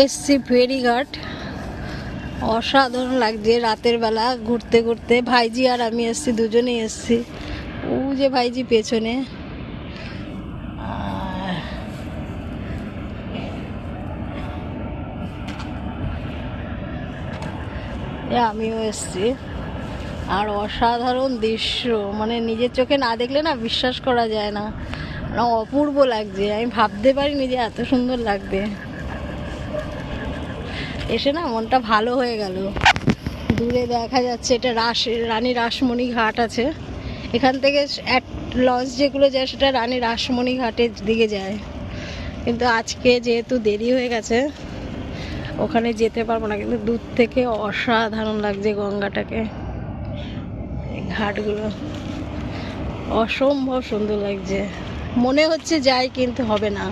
এসছি ফেরিঘাট, অসাধারণ লাগছে রাতের বেলা ঘুরতে ঘুরতে। ভাইজি আর আমি এসছি, দুজনেই এসছি। ও যে ভাইজি পেছনে, আমিও এসছি। আর অসাধারণ দৃশ্য, মানে নিজের চোখে না দেখলে না বিশ্বাস করা যায় না, অপূর্ব লাগছে। আমি ভাবতে পারিনি যে এত সুন্দর লাগবে। এসে না মনটা ভালো হয়ে গেল। দূরে দেখা যাচ্ছে এটা রানী রাসমণি ঘাট আছে। এখান থেকে লঞ্চ যেগুলো যায় সেটা রানী রাসমণি ঘাটের দিকে যায়, কিন্তু আজকে যেহেতু দেরি হয়ে গেছে ওখানে যেতে পারবো না। কিন্তু দূর থেকে অসাধারণ লাগছে গঙ্গাটাকে, এই ঘাটগুলো অসম্ভব সুন্দর লাগছে। মনে হচ্ছে যাই, কিন্তু হবে না।